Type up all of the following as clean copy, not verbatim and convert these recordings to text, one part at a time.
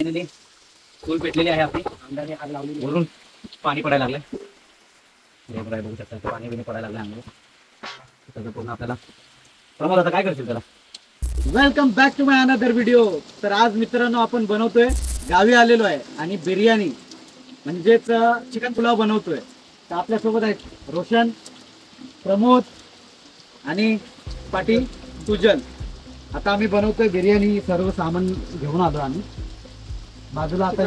Finally चूल पेटलेली आहे आपली. अंगाने आग लावली, वरून पाणी पडायला लागलंय. बघू शकता पाणी बिणी पडायला लागलं अंगावर. पूर्ण आपल्याला प्रमोद आता काय करशील त्याला. Welcome back to my another video. तर आज मित्रांनो आपण बनवतोय, गावी आलेलो आहे आणि बिर्याणी म्हणजेच चिकन पुलाव बनवतोय. तर आपल्यासोबत आहेत रोशन, प्रमोद आणि पाटील, सुजल. आता आम्ही बनवतोय बिर्याणी. सर्व सामान घेऊन आलो आम्ही. बाजूला आता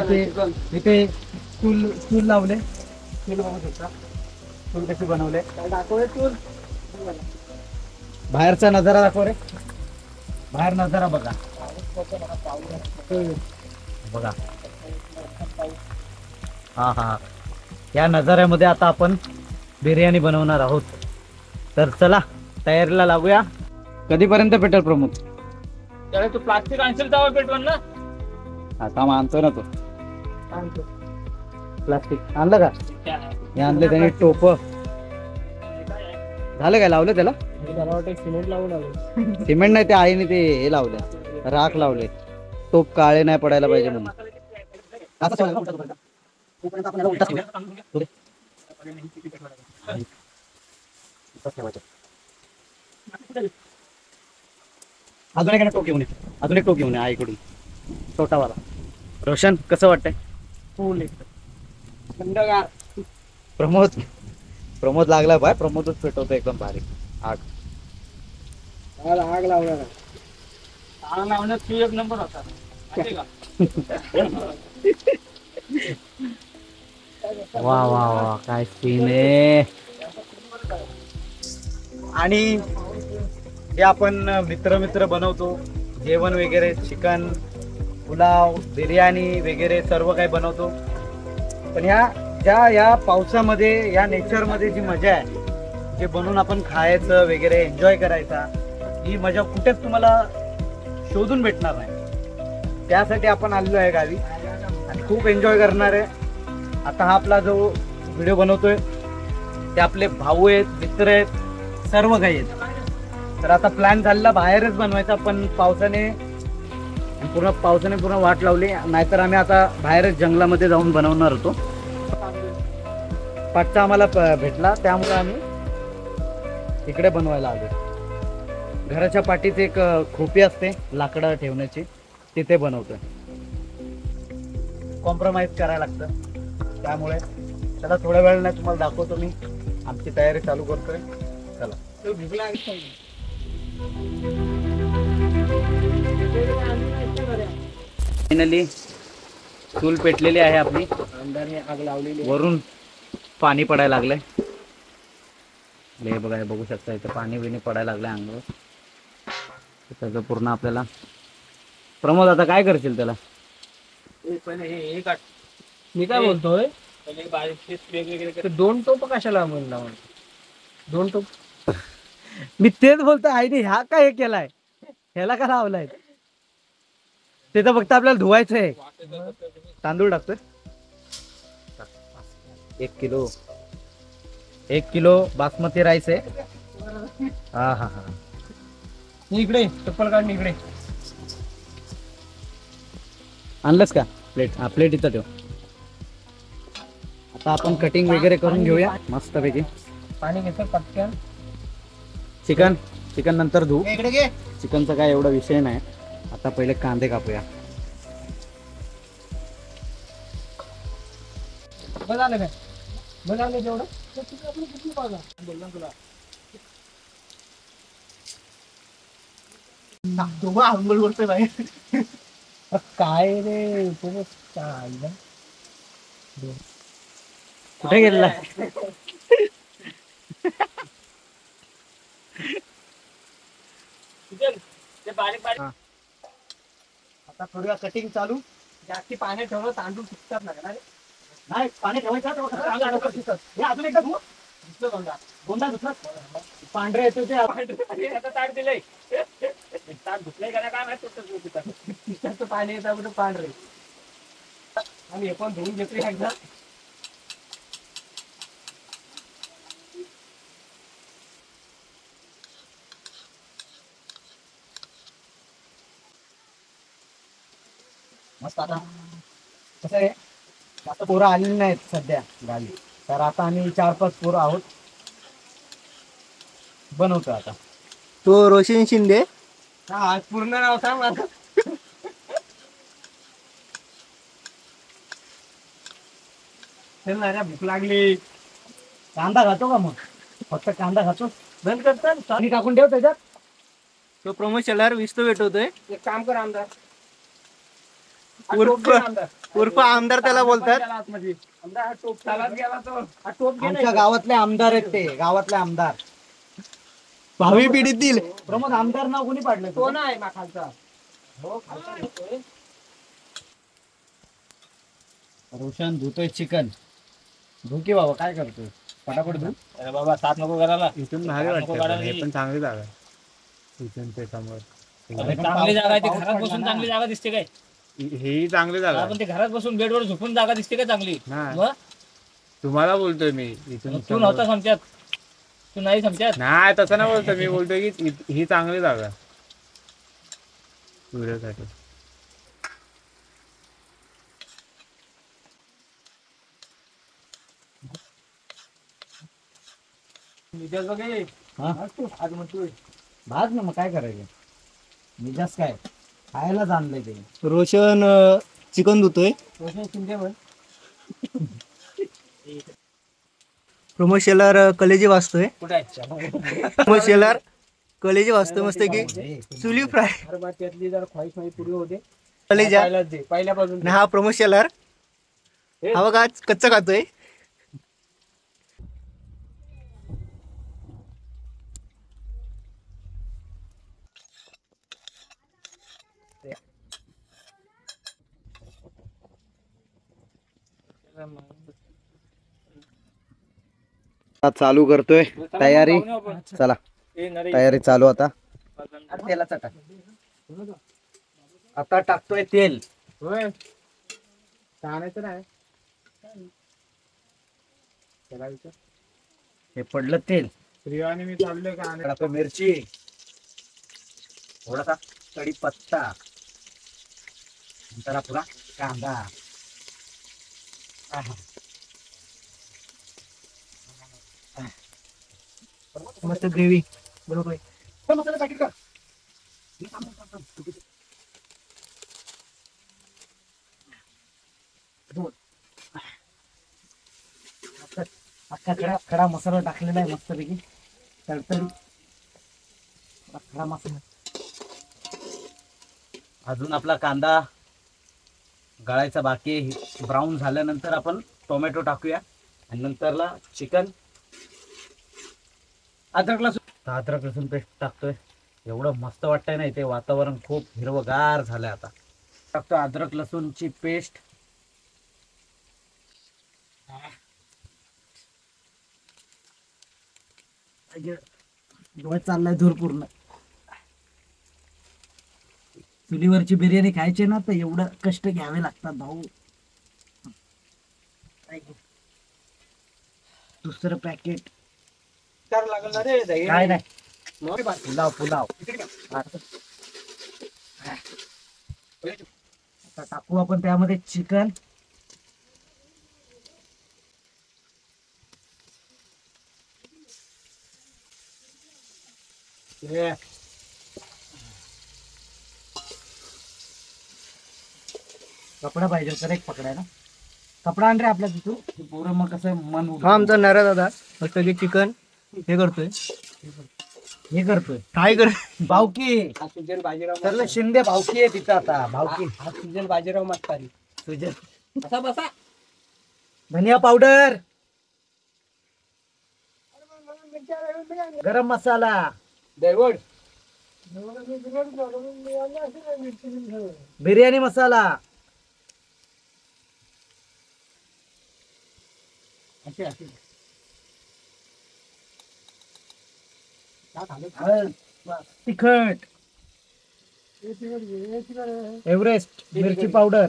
इथे चूल लावले. चूल बघू शकता, चूल कशी बनवले. दाखवले चूल. बाहेरचा नजारा दाखव रे. बाहेर नजारा बघा. बघा हा हा, या नजाऱ्यामध्ये आता आपण बिर्याणी बनवणार आहोत. तर चला तयारीला लागूया. कधीपर्यंत पेटेल प्रमोद? त्याला तू प्लास्टिक आणशील तेव्हा पेटवण ना. आता आणतो ना तो. प्लास्टिक आणलं का? हे आणले त्याने टोप. झालं काय लावलं त्याला? सिमेंट लावून आलो. सिमेंट नाही, ते आईने ते हे लावले, राख लावले. टोप काळे नाही पडायला पाहिजे म्हणून. अजून एक टोप घेऊन ये, अजून एक टोप घेऊन ये आईकडून, छोटावाला. रोशन कसं वाटतंय? प्रमोद लागला बाय. प्रमोदच पेटवतो एकदम भारी आग. आग लावणार. आग लावण्यात तू एक नंबर होता. वा वा वा, काय सीन आहे. आणि हे आपण मित्र बनवतो जेवण वगैरे, चिकन पुलाव बिर्याणी वगैरे सर्व काही बनवतो. पण या पावसामध्ये, या नेचरमध्ये जी मजा आहे, जे बनवून आपण खायचं वगैरे, एन्जॉय करायचा, ही मजा कुठेच तुम्हाला शोधून भेटणार नाही. त्यासाठी आपण आलेलो आहे गावी आणि खूप एन्जॉय करणार आहे. आता हा आपला जो व्हिडिओ बनवतोय ते आपले भाऊ आहेत, मित्र आहेत, सर्व काही आहेत. तर आता प्लॅन झालेला बाहेरच बनवायचा, पण पावसाने पूर्ण वाट लावली. नाहीतर आम्ही आता बाहेरच जंगलामध्ये जाऊन बनवणार होतो. पाटचा आम्हाला भेटला, त्यामुळे आम्ही इकडे बनवायला आलो. घराच्या पाठीत एक खोपी असते लाकडं ठेवण्याची, तिथे बनवतोय. कॉम्प्रोमाइज करायला लागतं. त्यामुळे चला थोड्या वेळ नाही तुम्हाला दाखवतो मी. आमची तयारी चालू करतोय. चला. फायनली चूल पेटलेली आहे आपली. अंगाने आग लावलेली. वरून पाणी पडायला लागलंय. बघा, बघू शकता इथे पाणी बिणी पडायला लागलंय अंगावर. त्याचं पूर्ण आपल्याला. प्रमोद आता काय करशील त्याला? हे काट. मी काय बोलतोय, दोन टोप कशाला म्हणला? दोन टोप. मी तेच बोलतो. आईने ह्या काय हे केलाय, ह्याला का लावलाय? ते तर फक्त आपल्याला धुवायचं आहे. तांदूळ टाकतोय 1 किलो बासमती राईस आहे. हा हा हा. इकडे चप्पल काढ, इकडे आणलंस का प्लेट? हा, प्लेट इथं ठेव. आता आपण कटिंग वगैरे करून घेऊया मस्त पैकी. पाणी घेतो पटकन. चिकन नंतर धुवू. चिकनचा काय एवढा विषय नाही. आता पहिले कांदे कापूया. बघाले काय बघाले जेवढं बोलला तुला. दोघं आंघोळ करतोय बाहेर. काय रे तू काय कुठे गेला? आता थोडी कटिंग चालू. जास्ती पाणी ठेवलं तांदूळ सुकतात नाही, पाणी ठेवायचं. अजून एकदा गोंडा धुतला. पांढरे येतो ते आता ताट दिलंय. ताट धुतलंय का काय माहिती. पाणी येतं कुठं पांढरे. आणि हे पण धुवून घेतोय एकदा. मस्त. आता कसं आहे, आता पोरं आलेली नाहीत सध्या गावी, तर आता आम्ही 4-5 पोरं आहोत, बनवतो आता. तो रोशन शिंदे. हा, पूर्ण नाव सांग माझं. चल ना रे, भूक लागली. कांदा खातो का मग? फक्त कांदा खातो. बंद करतात पाणी टाकून ठेव त्याच्यात. तो प्रमोद शेलार विस्तो भेटवतोय. एक काम कर आमदार, उर्फ आमदार त्याला बोलतात. आमच्या गावातले आमदार आहेत ते, गावातले आमदार, भावी पिढीतील. प्रमोद आमदार नाव कोणी पाडलं? तो नाही मा खालचा. हो, खालचा. रोशन धुतोय चिकन. धुके बाबा, काय करतोय? फटाफट धु. अरे बाबा साथ नको करायला. इथून भारी वाटतं, हे पण चांगली जागा आहे. इथून ते समोर चांगली जागा आहे ती. घरात बसून चांगली जागा दिसते काय? ही चांगली जागा आहे. आपण ते घरात बसून बेडवर झोपून जागा दिसते का चांगली? नाही. मग तुम्हाला बोलतोय मी. इथून तू नव्हता समजत, तू नाही समजत. नाही, तसं नाही बोलतोय मी. बोलतोय की ही चांगली जागा आहे सूर्यासाठी. भाज ना, मग काय करायचं? निजास काय खायलाच आणलंय ते. रोशन चिकन धुतोय. रोशन शिंदे म्हण. प्रमोद शेलार कलेजी वाचतोय. कुठे आहे? प्रमोद शेलार कलेजी वाचतोय मस्त की. चुली फ्राय त्यातली जरा ख्वाहिश माझी पुरी होते. कलेजा. पहिल्यापासून हा प्रमोद शेलार. हा बघा कच्चा खातोय. चालू करतोय तयारी. चला, तयारी चालू. आता तेलाचा टाक. आता टाकतोय तेल. हे पडलं तेल. मी चाललोय का? टाकतो मिरची, थोडासा कढीपत्ता, नंतर आपला कांदा. मस्त ग्रेव्ही बरोबर. मसाला पॅकेट कर. अख्खा खडा मसाला टाकलेला आहे मस्तपैकी. तडतडी खडा मसाला. अजून आपला कांदा गळायचा बाकी आहे. ब्राऊन झाल्यानंतर आपण टोमॅटो टाकूया आणि नंतरला चिकन. अद्रक लसूण पेस्ट टाकतोय. एवढं मस्त वाटतंय ना इथे, वातावरण खूप हिरवगार झालंय. आता टाकतो अद्रक लसूणची पेस्ट. डोळ्यात चाललाय धूर पूर्ण. चुलीवरची बिर्याणी खायची ना, तर एवढं कष्ट घ्यावे लागतात भाऊ. दुसरं पॅकेट काय नाही. पुलाव. आता टाकू आपण त्यामध्ये चिकन. कपडा पाहिजे तर एक पकडायला. कपडा आण रे आपल्या तिथून. पोरं मग कसं मन हा आमचा नारा दादा मस्त की चिकन हे करतोय. काय कर भावकी सरला शिंदे भावकी आहे तिथं. आता भावकी सुजल बाजीराव मास्तारी. सुजल बसा बसा. धनिया पावडर, गरम मसाला, बिर्याणी मसाला, तिखट, एव्हरेस्ट मिरची पावडर,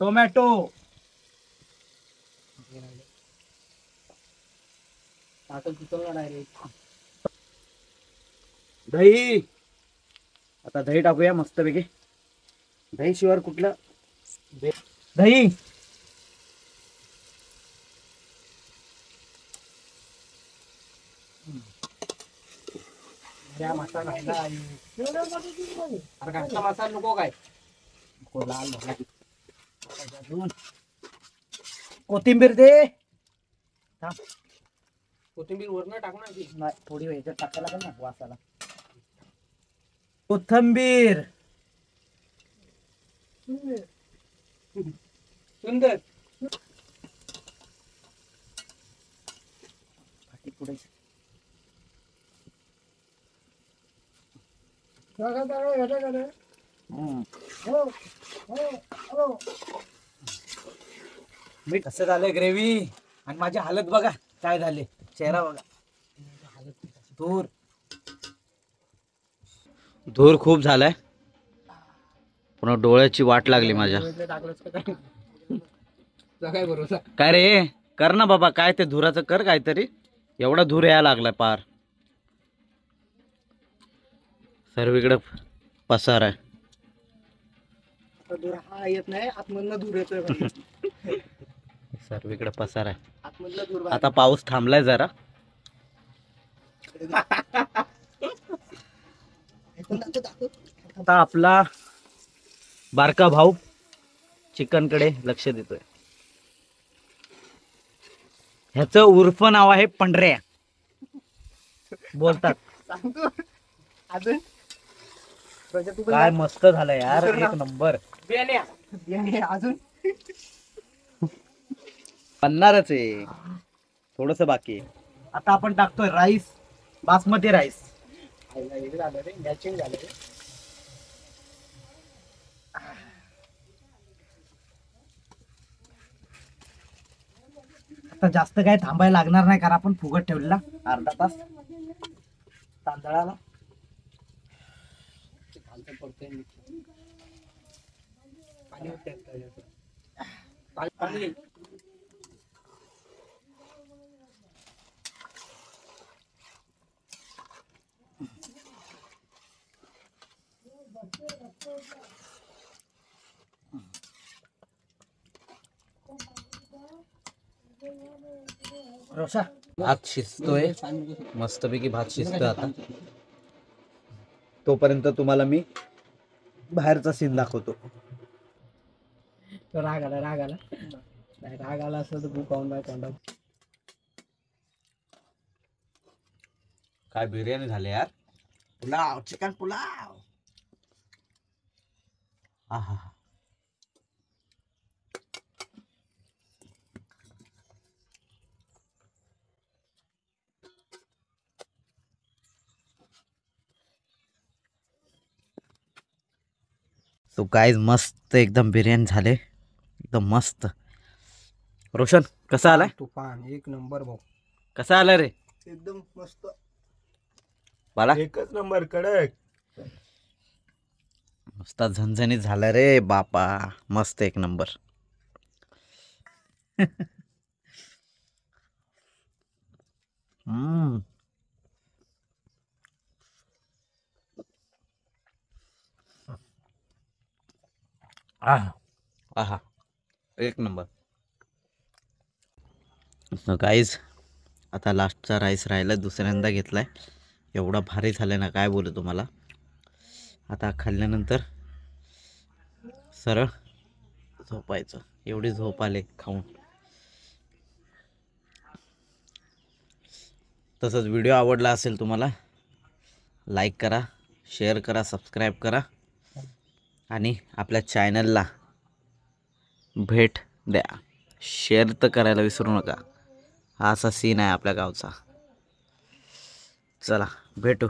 टोमॅटो, दही. आता दही टाकूया मस्तपैकी. दही शिवाय कुठलं दही मसाला नको काय लाल कोथिंबीर दे. कोथिंबीर वरनं टाकणार की नाही, थोडी ह्याच्यात टाकायला लागेल ना वासाला. कोथिंबीर सुंदर पुढे मी कसं झालंय ग्रेव्ही आणि माझी हालत बघा काय झाले. चेहरा बघा धूर धूर खूप झालाय. पुन्हा डोळ्याची वाट लागली माझ्या. काय रे कर ना बाबा, काय ते धुराचं कर काहीतरी. एवढा धूर यायला लागलाय पार. सर्वीकडे पसार आहे. हा येत नाही, आतमधनं धूर येतोय. सर्वीकडे पसार आहे. आतमधलं धूर आता पाऊस थांबलाय जरा. आता आपला बारका भाऊ चिकन कडे लक्ष देतोय. ह्याचं उर्फ नाव आहे पंढऱ्या बोलतात. अजून काय मस्त झालंय यार, एक नंबर. अजून बनणारच आहे, थोडस बाकी आहे. आता आपण टाकतोय राईस, बासमती राईस. आता जास्त काय थांबायला लागणार नाही, कारण आपण फुगत ठेवलेला अर्धा तास तांदळाला. रोशा भात शिजतोय मस्तपैकी, भात शिजतोय आता. तोपर्यंत तुम्हाला मी बाहेरचा सीन दाखवतो. राग आला असं तर भूक पाहून तोंडात. काय बिर्याणी झाली यार. पुलाव, चिकन पुलाव. आहा. तो गाईज मस्त एकदम बिर्याणी झाले, एकदम मस्त. रोशन कसा आलाय? तुफान एक नंबर भाऊ. कसा आलाय रे? एकदम मस्त, बाला एकच नंबर कडक. मस्त झणझणीत झाला रे बापा, मस्त एक नंबर. आहा एक नंबर. गाईज आता लास्टचा राईस राहिला, दुसऱ्यांदा घेतलाय. एवढा भारी झालाय ना, काय बोलू तुम्हाला. आता खाल्ल्यानंतर सरळ झोपायचं. एवढी झोप आले खाऊन. तसंच व्हिडिओ आवडला असेल तुम्हाला, लाईक करा, शेअर करा, सबस्क्राईब करा आणि आपल्या चॅनलला भेट द्या. शेअर तर करायला विसरू नका. हा असा सीन आहे आपल्या गावचा. चला भेटू.